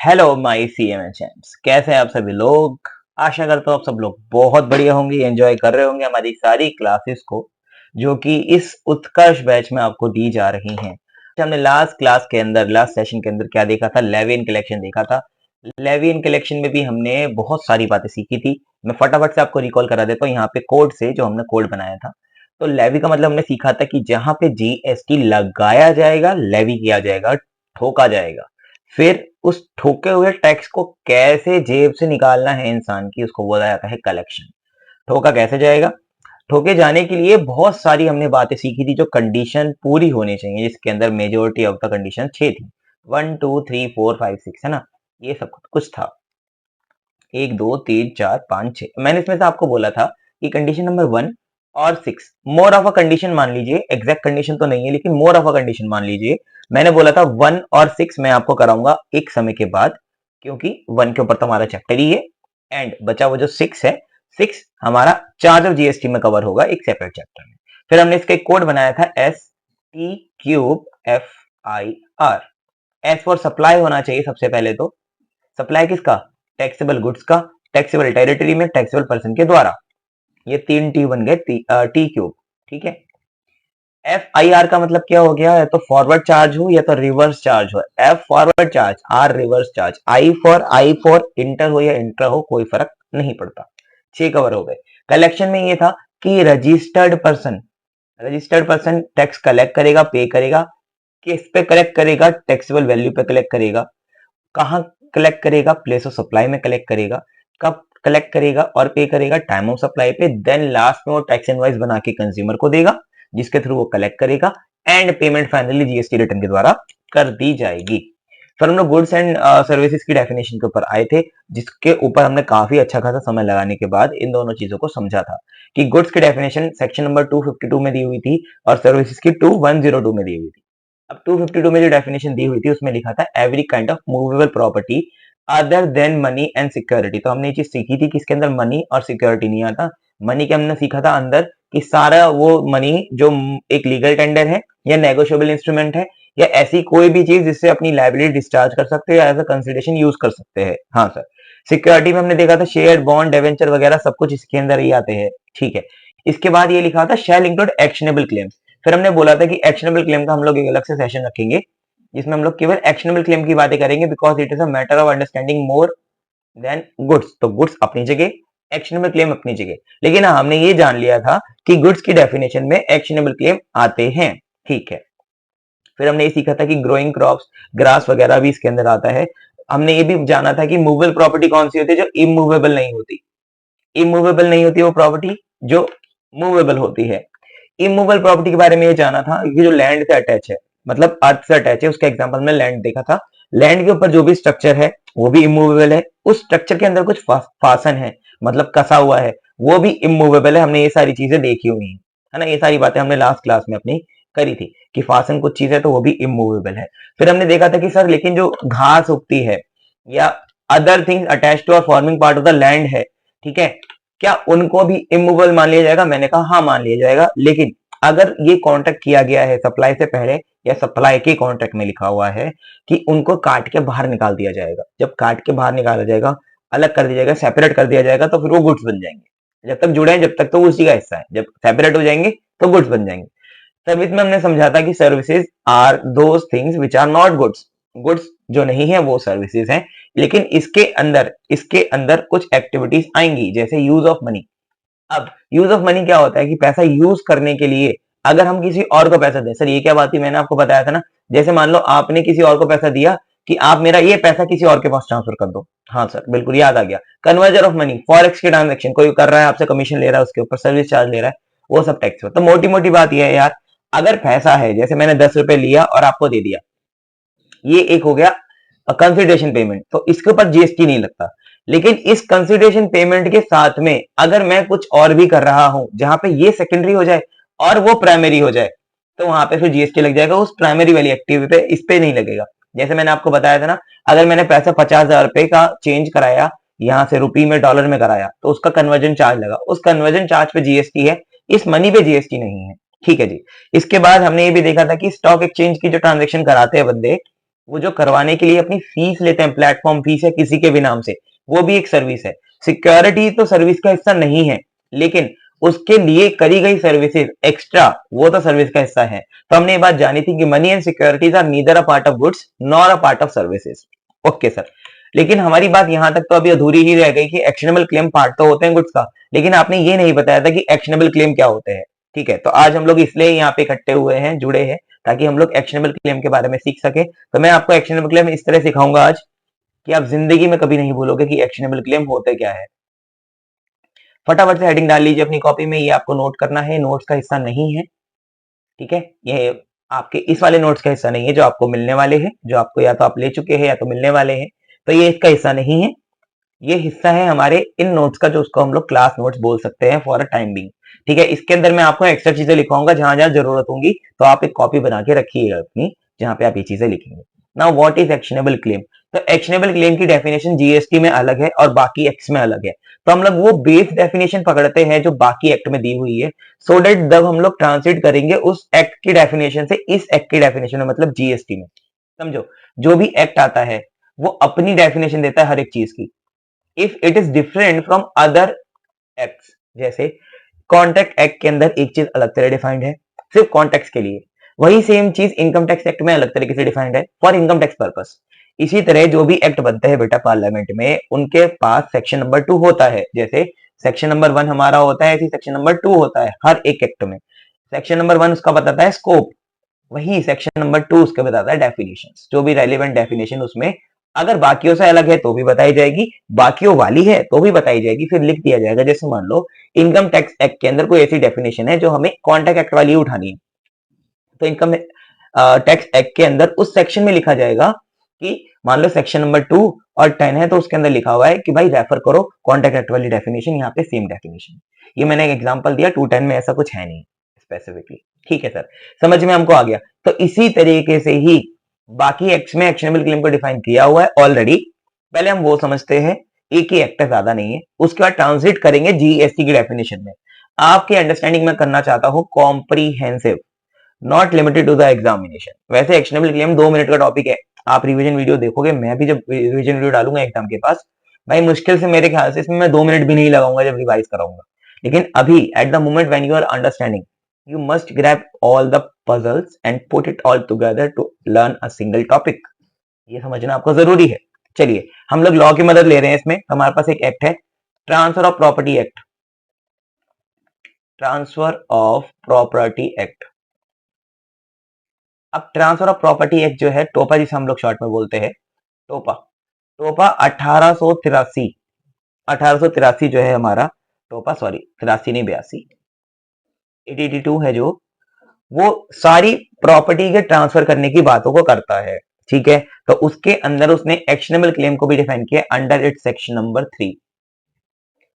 Hello my सीएमएचएम्स, कैसे हैं आप सभी लोग। आशा करता हूँ आप सब लोग बहुत बढ़िया होंगे, एंजॉय कर रहे होंगे हमारी सारी क्लासेस को जो कि इस उत्कर्ष बैच में आपको दी जा रही हैं। हमने लास्ट सेशन के अंदर क्या देखा था, लेवी इन कलेक्शन देखा था। लेवी इन कलेक्शन में भी हमने बहुत सारी बातें सीखी थी। मैं फटाफट से आपको रिकॉल करा देता हूँ यहाँ पे कोड से, जो हमने कोड बनाया था। तो लेवी का मतलब हमने सीखा था कि जहां पे जीएसटी लगाया जाएगा, लेवी किया जाएगा, ठोका जाएगा, फिर उस ठोके हुए टैक्स को कैसे जेब से निकालना है इंसान की, उसको बोला जाता है कलेक्शन। ठोका कैसे जाएगा, ठोके जाने के लिए बहुत सारी हमने बातें सीखी थी जो कंडीशन पूरी होनी चाहिए, जिसके अंदर मेजोरिटी ऑफ द कंडीशन 6 थी। 1 2 3 4 5 6 है ना, ये सब कुछ था। 1 2 3 4 5 6 मैंने इसमें से आपको बोला था कि कंडीशन नंबर 1 और 6 मोर ऑफ अ कंडीशन मान लीजिए, एग्जैक्ट कंडीशन तो नहीं है लेकिन मोर ऑफ अ कंडीशन मान लीजिए। मैंने बोला था 1 और 6 मैं आपको कराऊंगा एक समय के बाद, क्योंकि 1 के ऊपर तो हमारा चैप्टर ही है, एंड बचा वो जो 6 है, 6 हमारा चार्ज ऑफ जीएसटी में कवर होगा एक सेपरेट चैप्टर में। फिर हमने इसका एक कोड बनाया था, ST3FIR। एस फॉर सप्लाई होना चाहिए सबसे पहले तो। सप्लाई किसका, टैक्सेबल गुड्स का, टैक्सेबल टेरिटरी में टैक्सेबल पर्सन के द्वारा। ये 3 टी बन गए, टी क्यूब। ठीक है। एफ आई आर का मतलब क्या हो गया, या तो फॉरवर्ड चार्ज हो या तो रिवर्स चार्ज हो। F forward charge, R reverse charge, I for inter हो या इंट्रा हो, कोई फर्क नहीं पड़ता। 6 कवर हो गए। कलेक्शन में ये था कि रजिस्टर्ड पर्सन टैक्स कलेक्ट करेगा, पे करेगा। किस पे कलेक्ट करेगा, टैक्सेबल वैल्यू पे कलेक्ट करेगा। कहाँ कलेक्ट करेगा, प्लेस ऑफ सप्लाई में कलेक्ट करेगा। कब कलेक्ट करेगा और पे करेगा, टाइम ऑफ सप्लाई पे। देन लास्ट में वो टैक्स इनवॉइस बना के कंज्यूमर को देगा, जिसके थ्रू वो कलेक्ट करेगा, and payment finally GST return के द्वारा कर दी जाएगी। फिर हम लोग गुड्स एंड सर्विसेज की डेफिनेशन के ऊपर आए थे, जिसके ऊपर हमने काफी अच्छा खासा समय लगाने के बाद इन दोनों चीजों को समझा था कि गुड्स की डेफिनेशन सेक्शन नंबर 252 में दी हुई थी और सर्विसेज की 2102 में दी हुई थी। अब 252 में जो डेफिनेशन दी हुई थी उसमें लिखा था every kind of movable property other than money and security. तो हमने ये चीज सीखी थी कि इसके अंदर मनी और सिक्योरिटी नहीं आता। मनी के हमने सीखा था अंदर कि सारा वो मनी जो एक लीगल टेंडर है या नेगोशिएबल इंस्ट्रूमेंट है या ऐसी कोई भी चीज जिससे अपनी लायबिलिटी डिस्चार्ज कर सकते हैं या एज अ कंसिडरेशन यूज कर सकते हैं। हाँ सर। सिक्योरिटी में हमने देखा था शेयर, बॉन्ड, डिवेंचर वगैरह सब कुछ इसके अंदर ही आते हैं। ठीक है। इसके बाद ये लिखा था शैल इंक्लूड एक्शनेबल क्लेम्स। फिर हमने बोला था कि एक्शनेबल क्लेम का हम लोग एक अलग से सेशन रखेंगे, जिसमें हम लोग केवल एक्शनेबल क्लेम की बातें करेंगे, because it is a matter of understanding more than goods. तो गुड्स अपनी जगह, एक्शनेबल क्लेम अपनी जगह। लेकिन हाँ, हमने ये जान लिया था कि गुड्स की डेफिनेशन में एक्शनेबल क्लेम आते हैं। ठीक है। फिर हमने ये सीखा था कि ग्रोइंग क्रॉप्स, ग्रास वगैरह भी इसके अंदर आता है। हमने ये भी जाना था कि मूवेबल प्रॉपर्टी कौन सी होती है, जो इमूवेबल नहीं होती। इमूवेबल नहीं होती वो प्रॉपर्टी जो मूवेबल होती है। इमूवेबल प्रॉपर्टी के बारे में ये जाना था कि जो लैंड से अटैच है, मतलब अर्थ से अटैच है, उसका एग्जांपल में लैंड देखा था। लैंड के ऊपर जो भी स्ट्रक्चर है वो भी इमूवेबल है। उस स्ट्रक्चर के अंदर कुछ फासन है, मतलब कसा हुआ है, वो भी इमूवेबल है। हमने ये सारी चीजें देखी हुई है ना, ये सारी बातें हमने लास्ट क्लास में अपनी करी थी कि फासन कुछ चीज है तो वो भी इमूवेबल है। फिर हमने देखा था कि सर लेकिन जो घास उगती है या अदर थिंग्स अटैच टू और forming part of the land है, ठीक है, क्या उनको भी इमूवेबल मान लिया जाएगा? मैंने कहा हाँ मान लिया जाएगा, लेकिन अगर ये कॉन्ट्रैक्ट किया गया है सप्लाई से पहले या सप्लाई के कॉन्ट्रैक्ट में लिखा हुआ है कि उनको काट के बाहर निकाल दिया जाएगा, जब काट के बाहर निकाला जाएगा, अलग कर दिया जाएगा, सेपरेट कर दिया जाएगा, तो फिर वो गुड्स बन जाएंगे। जब तक जुड़े हैं जब तक तो उसी का हिस्सा है, जब सेपरेट हो जाएंगे तो गुड्स बन जाएंगे। तब इसमें हमने समझा था कि services are those things which are not goods. Goods जो नहीं है वो सर्विसेज हैं, लेकिन इसके अंदर कुछ एक्टिविटीज आएंगी, जैसे यूज ऑफ मनी। अब यूज ऑफ मनी क्या होता है कि पैसा यूज करने के लिए अगर हम किसी और को पैसा दें, सर ये क्या बात थी, मैंने आपको बताया था ना, जैसे मान लो आपने किसी और को पैसा दिया कि आप मेरा ये पैसा किसी और के पास ट्रांसफर कर दो। हाँ सर बिल्कुल याद आ गया, कन्वर्जन ऑफ मनी, फॉरेक्स के ट्रांजेक्शन कोई कर रहा है, आपसे कमीशन ले रहा है, उसके ऊपर सर्विस चार्ज ले रहा है, वो सब टैक्स हो। तो मोटी मोटी बात यह है यार, अगर पैसा है, जैसे मैंने 10 रुपए लिया और आपको दे दिया, ये एक हो गया कंसिडरेशन पेमेंट, तो इसके ऊपर जीएसटी नहीं लगता। लेकिन इस कंसिडरेशन पेमेंट के साथ में अगर मैं कुछ और भी कर रहा हूं जहां पे ये सेकेंडरी हो जाए और वो प्राइमरी हो जाए, तो वहां पे फिर जीएसटी लग जाएगा उस प्राइमरी वाली एक्टिविटी पे, इस पे नहीं लगेगा। जैसे मैंने आपको बताया था ना, अगर मैंने पैसा 50,000 रुपए का चेंज कराया, यहां से रुपी में डॉलर में कराया, तो उसका कन्वर्जन चार्ज लगा, उस कन्वर्जन चार्ज पे जीएसटी है, इस मनी पे जीएसटी नहीं है। ठीक है जी। इसके बाद हमने ये भी देखा था कि स्टॉक एक्सचेंज की जो ट्रांजेक्शन कराते हैं बंदे, वो जो करवाने के लिए अपनी फीस लेते हैं, प्लेटफॉर्म फीस या किसी के भी नाम से, वो भी एक सर्विस है। सिक्योरिटी तो सर्विस का हिस्सा नहीं है, लेकिन उसके लिए करी गई सर्विसेज एक्स्ट्रा, वो तो सर्विस का हिस्सा है। तो हमने ये बात जानी थी कि money and securities are neither a part of goods nor a part of services. Okay sir, लेकिन हमारी बात यहां तक तो अभी अधूरी ही रह गई कि एक्शनेबल क्लेम पार्ट तो होते हैं गुड्स का, लेकिन आपने ये नहीं बताया था कि एक्शनेबल क्लेम क्या होते हैं। ठीक है, तो आज हम लोग इसलिए यहाँ पे इकट्ठे हुए हैं, जुड़े हैं, ताकि हम लोग एक्शनेबल क्लेम के बारे में सीख सके। तो मैं आपको एक्शनेबल क्लेम इस तरह सिखाऊंगा आज कि आप जिंदगी में कभी नहीं भूलोगे कि एक्शनेबल क्लेम होते क्या है। फटाफट से हेडिंग डाल लीजिए अपनी कॉपी में, ये आपको नोट करना है, नोट्स का हिस्सा नहीं है। ठीक है, ये आपके इस वाले नोट्स का हिस्सा नहीं है जो आपको मिलने वाले हैं, जो आपको या तो आप ले चुके हैं या तो मिलने वाले हैं, तो ये इसका हिस्सा नहीं है। ये हिस्सा है हमारे इन नोट्स का, जो उसको हम लोग क्लास नोट्स बोल सकते हैं फॉर अ टाइम बिंग। ठीक है, इसके अंदर मैं आपको एक्स्ट्रा चीजें लिखवाऊंगा, जहां जहां जरूरत होंगी तो आप एक कॉपी बना के रखिएगा अपनी, जहां पे आप ये चीजें लिखेंगे। Now what is actionable claim? तो एक्शनेबल क्लेम की डेफिनेशन जीएसटी में अलग है और बाकी एक्ट्स में अलग है, तो हम लोग वो बेस डेफिनेशन पकड़ते हैं जो बाकी एक्ट में दी हुई है, सो डेट जब हम लोग ट्रांसलेट करेंगे उस एक्ट की डेफिनेशन से इस एक्ट की डेफिनेशन में, मतलब जीएसटी में। समझो, जो भी एक्ट आता है वो अपनी डेफिनेशन देता है हर एक चीज की। If it is different from other acts, जैसे कॉन्ट्रैक्ट एक्ट के अंदर एक चीज अलग तरह डिफाइंड है सिर्फ कॉन्ट्रैक्ट के लिए, वही सेम चीज इनकम टैक्स एक्ट में अलग तरीके से डिफाइंड है फॉर इनकम टैक्स पर्पस। इसी तरह जो भी एक्ट बनते हैं बेटा पार्लियामेंट में, उनके पास सेक्शन नंबर 2 होता है। जैसे सेक्शन नंबर 1 हमारा होता है, ऐसी सेक्शन नंबर 2 होता है हर एक एक्ट में। सेक्शन नंबर 1 उसका बताता है स्कोप, वही सेक्शन नंबर 2 उसके बताता है डेफिनेशंस, जो भी रेलिवेंट डेफिनेशन उसमें अगर बाकियों से अलग है तो भी बताई जाएगी, बाकियों वाली है तो भी बताई जाएगी, फिर लिख दिया जाएगा। जैसे मान लो इनकम टैक्स एक्ट के अंदर कोई ऐसी डेफिनेशन है जो हमें कॉन्ट्रैक्ट एक्ट वाली उठानी है, तो इनकम टैक्स एक्ट के अंदर उस सेक्शन में लिखा जाएगा कि मान लो सेक्शन नंबर 2 और 10 है, तो उसके अंदर लिखा हुआ है कि भाई रेफर करो कॉन्ट्रैक्ट एक्ट वाली डेफिनेशन, यहाँ पे सेम डेफिनेशन। ये मैंने एक एग्जांपल दिया, 210 में ऐसा कुछ है नहीं स्पेसिफिकली। ठीक है सर, समझ में हमको आ गया। तो इसी तरीके से ही बाकी एक्ट्स में एक्शनेबल क्लेम को डिफाइन किया हुआ है ऑलरेडी। पहले हम वो समझते हैं, एक ही एक्ट है, ज्यादा नहीं है, उसके बाद ट्रांसलेट करेंगे जीएसटी की डेफिनेशन में। आपके अंडरस्टैंडिंग में करना चाहता हूं comprehensive, not limited to the examination. वैसे एक्शनेबल क्लेम 2 मिनट का टॉपिक है, आप रिवीजन वीडियो देखोगे, मैं भी जब रिवीजन वीडियो डालूंगा एग्जाम के पास, भाई मुश्किल से मेरे ख्याल से इसमें मैं 2 मिनट भी नहीं लगाऊंगा जब रिवाइज कराऊंगा। लेकिन अभी at the moment when you are understanding, you must grab all the puzzles and put it all together to learn a single topic। ये समझना आपको जरूरी है। चलिए, हम लोग लॉ की मदद ले रहे हैं इसमें। हमारे पास एक एक्ट है, transfer of property act. Transfer of property act. अब ट्रांसफर ऑफ प्रॉपर्टी एक्ट जो है, टोपा जिसे हम लोग शॉर्ट में बोलते हैं, टोपा। टोपा 1883, 1883 जो है हमारा टोपा, सॉरी 83 नहीं 82, 882 है जो, वो सारी प्रॉपर्टी के ट्रांसफर करने की बातों को करता है। ठीक है, तो उसके अंदर उसने एक्शनेबल क्लेम को भी डिफाइन किया अंडर इट सेक्शन नंबर 3।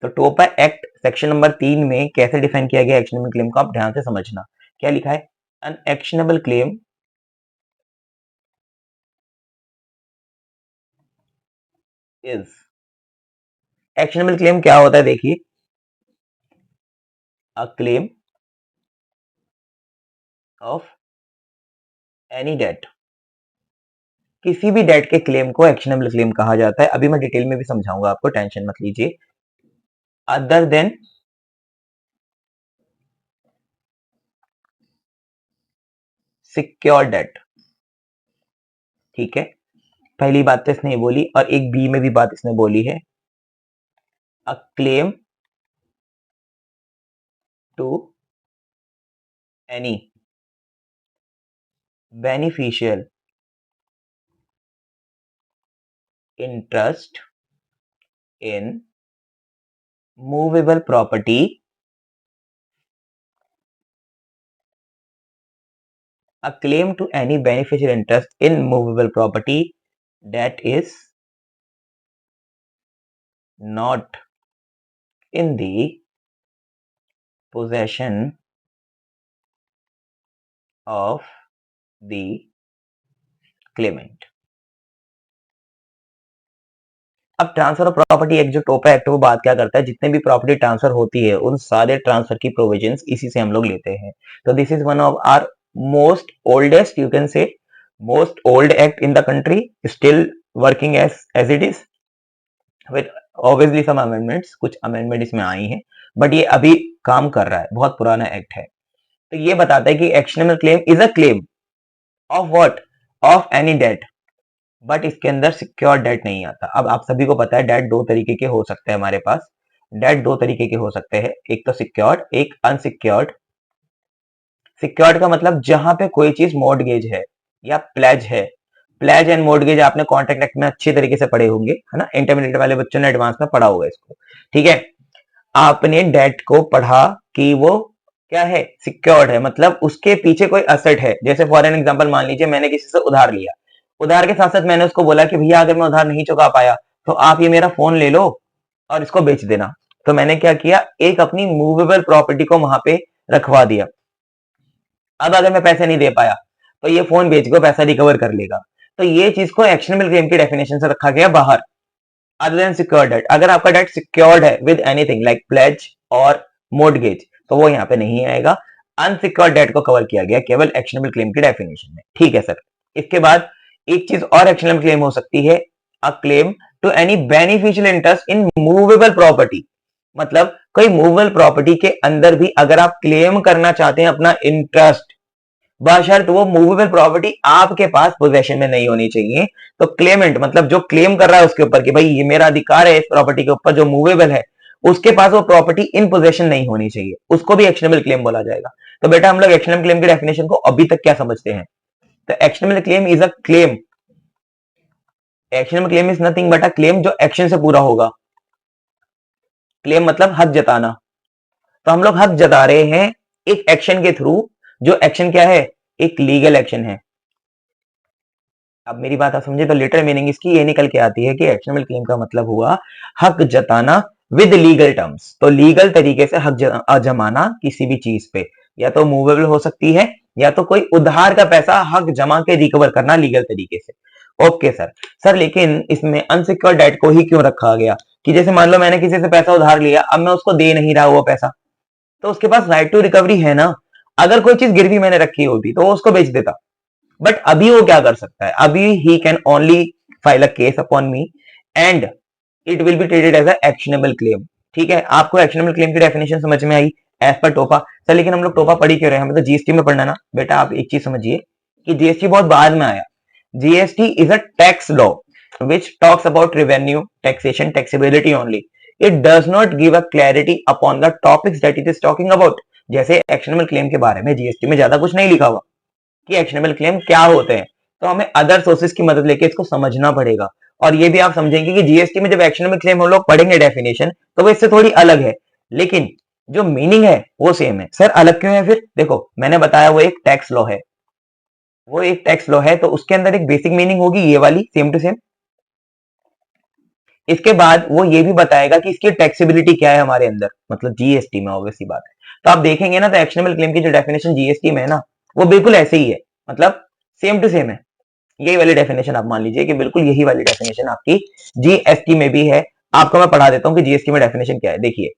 तो टोपा एक्ट सेक्शन नंबर 3 में कैसे डिफाइन किया गया एक्शनेबल क्लेम को, आप ध्यान से समझना। क्या लिखा है? An actionable claim is, actionable claim क्या होता है देखिए, a claim of any debt, किसी भी डेट के क्लेम को एक्शनेबल क्लेम कहा जाता है। अभी मैं डिटेल में भी समझाऊंगा आपको, टेंशन मत लीजिए। Other than secure debt. ठीक है, पहली बात तो इसने बोली, और एक बी में भी बात इसने बोली है, a claim to any beneficial interest in movable property a claim to any beneficial interest in movable property that is not in the possession of the claimant। अब ट्रांसफर ऑफ प्रॉपर्टी एक्ट जो टोपा act वो बात क्या करता है, जितने भी प्रॉपर्टी ट्रांसफर होती है उन सारे ट्रांसफर की प्रोविजंस इसी से हम लोग लेते हैं। तो this is one of our most oldest, you can say most old act in the country, still working as it is, with obviously some amendments, कुछ अमेंडमेंट इसमें आई हैं, बट ये अभी काम कर रहा है, बहुत पुराना एक्ट है। तो ये बताता है कि actionable claim is a claim of what, of any debt, but इसके अंदर सिक्योर डेट नहीं आता। अब आप सभी को पता है डेट दो तरीके के हो सकते हैं हमारे पास, डेट दो तरीके के हो सकते हैं, एक तो सिक्योर्ड, एक अनसिक्योर्ड। सिक्योर्ड का मतलब जहां पे कोई चीज मॉर्टगेज है या प्लेज है। प्लेज एंड मॉर्टगेज आपने कॉन्ट्रैक्ट एक्ट में अच्छे तरीके से पढ़े होंगे, है ना, इंटरमीडिएट वाले बच्चों ने एडवांस में पढ़ा होगा इसको, ठीक है। आपने डेट को पढ़ा कि वो क्या है, सिक्योर्ड है, मतलब उसके पीछे कोई असेट है। जैसे फॉर एन एग्जांपल मान लीजिए मैंने किसी से उधार लिया, उधार के साथ साथ मैंने उसको बोला कि भैया अगर मैं उधार नहीं चुका पाया तो आप ये मेरा फोन ले लो और इसको बेच देना। तो मैंने क्या किया, एक अपनी मूवेबल प्रॉपर्टी को वहां पे रखवा दिया। अब अगर मैं पैसे नहीं दे पाया तो ये फोन बेच के पैसा रिकवर कर लेगा। तो ये चीज को एक्शनेबल क्लेम की डेफिनेशन से रखा गया बाहर। अदर देन सिक्योर्ड डेट, अगर आपका डेट सिक्योर्ड है विद एनीथिंग लाइक प्लेज और मोर्टगेज तो वो यहाँ पे नहीं आएगा। अनसिक्योर्ड डेट को कवर किया गया केवल एक्शनेबल क्लेम की डेफिनेशन में, ठीक है सर। इसके बाद एक चीज और एक्शनेबल क्लेम हो सकती है, a claim to any beneficial interest in movable property. मतलब कोई मूवेबल प्रॉपर्टी के अंदर भी अगर आप क्लेम करना चाहते हैं अपना इंटरेस्ट, बशर्त वो मूवेबल प्रॉपर्टी आपके पास पोजेशन में नहीं होनी चाहिए। तो क्लेमेंट मतलब जो क्लेम कर रहा है उसके ऊपर कि भाई ये मेरा अधिकार है इस प्रॉपर्टी के ऊपर जो मूवेबल है, उसके पास वो प्रॉपर्टी इन पोजेशन नहीं होनी चाहिए, उसको भी एक्शनेबल क्लेम बोला जाएगा। तो बेटा हम लोग एक्शनेबल क्लेम की डेफिनेशन को अभी तक क्या समझते हैं, तो actionable claim is a claim, actionable claim is nothing but a claim जो एक्शन से पूरा होगा। क्लेम मतलब हक जताना, तो हम लोग हक जता रहे हैं एक एक्शन के थ्रू, जो एक्शन क्या है, एक लीगल एक्शन है। अब मेरी बात आप समझे, तो लिटरल मीनिंग इसकी ये निकल के आती है कि एक्शनेबल क्लेम का मतलब हुआ हक जताना विद लीगल टर्म्स। तो लीगल तरीके से हक जमाना किसी भी चीज पे, या तो मूवेबल हो सकती है या तो कोई उधार का पैसा हक जमा के रिकवर करना लीगल तरीके से। Okay sir. सर लेकिन इसमें अनसिक्योर्ड डेट को ही क्यों रखा गया, कि जैसे मान लो मैंने किसी से पैसा उधार लिया, अब मैं उसको दे नहीं रहा वो पैसा, तो उसके पास राइट टू रिकवरी है ना। अगर कोई चीज गिरवी मैंने रखी होती तो वो उसको बेच देता, बट अभी वो क्या कर सकता है, अभी ही can only file a case upon me and it will be treated as a actionable claim. ठीक है, आपको एक्शनेबल क्लेम की डेफिनेशन समझ में आई एज पर टोपा। सर लेकिन हम लोग टोपा पढ़ी क्यों रहे हैं, हमें तो जीएसटी में पढ़ना ना। बेटा आप एक चीज समझिए कि जीएसटी बहुत बाद में आया। GST is a tax law which talks about revenue, taxation, taxability only. It does not give a clarity upon the topics that it is talking about. जैसे एक्शनेबल क्लेम के बारे में जीएसटी में ज्यादा कुछ नहीं लिखा हुआ कि एक्शनेबल क्लेम क्या होते हैं, तो हमें अदर सोर्सेज की मदद लेके इसको समझना पड़ेगा। और ये भी आप समझेंगे कि जीएसटी में जब एक्शनेबल क्लेम हम लोग पढ़ेंगे डेफिनेशन, तो वो इससे थोड़ी अलग है, लेकिन जो मीनिंग है वो सेम है। सर अलग क्यों है, फिर देखो मैंने बताया वो एक टैक्स लॉ है, वो एक टैक्स लॉ है, तो उसके अंदर एक बेसिक मीनिंग होगी ये वाली सेम टू सेम। इसके बाद वो ये भी बताएगा कि इसकी टैक्सेबिलिटी क्या है हमारे अंदर, मतलब जीएसटी में, ऑब्वियसली बात है। तो आप देखेंगे ना, तो एक्शनेबल क्लेम की जो डेफिनेशन जीएसटी में है ना, वो बिल्कुल ऐसे ही है, मतलब सेम टू सेम है। यही वाली डेफिनेशन आप मान लीजिए कि बिल्कुल यही वाली डेफिनेशन आपकी जीएसटी में भी है। आपको मैं पढ़ा देता हूँ कि जीएसटी में डेफिनेशन क्या है। देखिए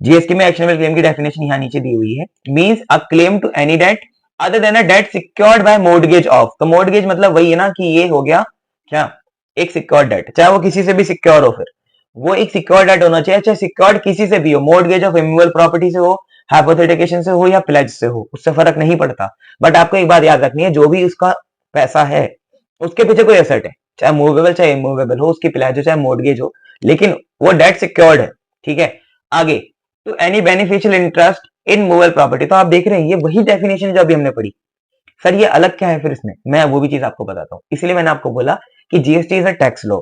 जीएसटी में एक्शनेबल क्लेम की डेफिनेशन यहाँ नीचे दी हुई है, means a claim to any debt other than a debt secured by mortgage of. तो मॉर्टगेज मतलब वही है ना कि ये हो गया क्या, एक सिक्योर्ड डेट, चाहे वो किसी से भी सिक्योर हो, फिर वो एक सिक्योर्ड डेट होना चाहिए, चाहे सिक्योर्ड किसी से भी हो, मॉर्टगेज ऑफ इमूवेबल प्रॉपर्टी से हो, हाइपोथेटिकेशन से हो या प्लेज से हो, उससे फर्क नहीं पड़ता। बट आपको एक बात याद रखनी है, जो भी उसका पैसा है उसके पीछे कोई एसेट है, चाहे मूवेबल चाहे इमूवेबल हो, उसकी प्लेज हो चाहे मॉर्टगेज हो, लेकिन वो डेट सिक्योर्ड है। ठीक है, आगे to any beneficial interest in movable property. तो आप देख रहे हैं ये वही डेफिनेशन जो अभी हमने पढ़ी। सर ये अलग क्या है फिर इसमें, मैं वो भी चीज आपको बताता हूँ। इसलिए मैंने आपको बोला कि GST is a tax law.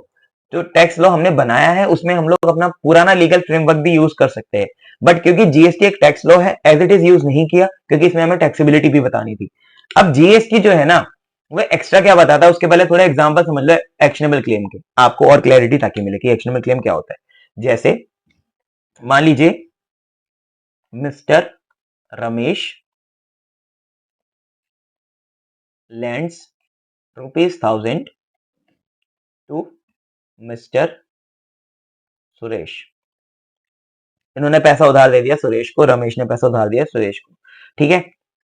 जो टैक्स लॉ हमने बनाया है उसमें हम लोग अपना पुराना लीगल फ्रेमवर्क भी यूज कर सकते हैं, बट क्योंकि जीएसटी एक टैक्स लॉ है एज इट इज यूज नहीं किया, क्योंकि इसमें हमें टैक्सेबिलिटी भी बतानी थी। अब जीएसटी जो है ना, वो एक्स्ट्रा क्या बताता है, उसके पहले थोड़ा एग्जांपल समझ लो एक्शनेबल क्लेम के, आपको और क्लैरिटी ताकि मिले कि एक्शनेबल क्लेम क्या होता है। जैसे मान लीजिए mister Ramesh lends ₹1000 to mister Suresh. इन्होंने पैसा उधार दे दिया सुरेश को, रमेश ने पैसा उधार दिया सुरेश को। ठीक है,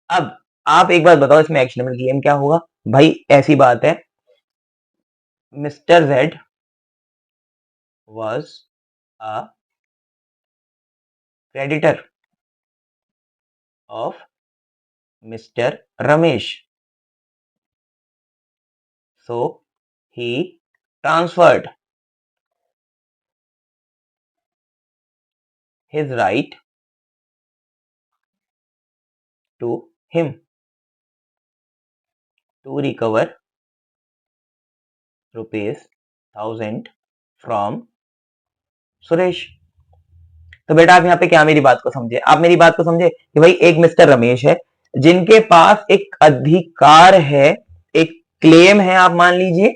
अब आप एक बात बताओ, इसमें एक्शनेबल क्लेम क्या होगा? भाई ऐसी बात है, mister Z was a creditor of Mr. Ramesh. So he transferred his right to him to recover ₹1000 from Suresh. तो बेटा आप यहाँ पे क्या मेरी बात को समझे? आप मेरी बात को समझे कि भाई एक मिस्टर रमेश है जिनके पास एक अधिकार है, एक क्लेम है, आप मान लीजिए,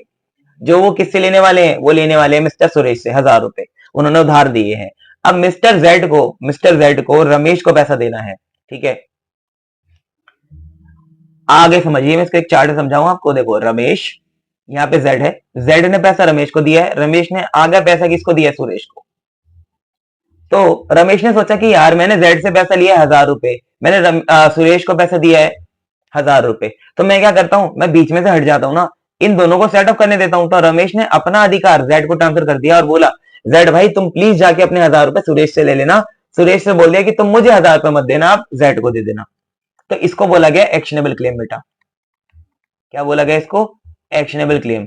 जो वो किससे लेने वाले हैं? वो लेने वाले हैं मिस्टर सुरेश से ₹1000, उन्होंने उधार दिए हैं। अब मिस्टर जेड को रमेश को पैसा देना है, ठीक है? आगे समझिए, मैं इसको एक चार्ट समझाऊंगा आपको। देखो रमेश, यहाँ पे जेड है, जेड ने पैसा रमेश को दिया है, रमेश ने आगे पैसा किसको दिया है? सुरेश को। तो रमेश ने सोचा कि यार मैंने जेड से पैसा लिया है ₹1000, मैंने सुरेश को पैसा दिया है ₹1000, तो मैं क्या करता हूं, मैं बीच में से हट जाता हूं ना, इन दोनों को सेटअप करने देता हूं। तो रमेश ने अपना अधिकार जेड को ट्रांसफर कर दिया और बोला, जेड भाई तुम प्लीज जाके अपने ₹1000 सुरेश से ले लेना। सुरेश से बोल दिया कि तुम मुझे ₹1000 मत देना, आप जेड को दे देना। तो इसको बोला गया एक्शनेबल क्लेम बेटा। क्या बोला गया इसको? Actionable claim.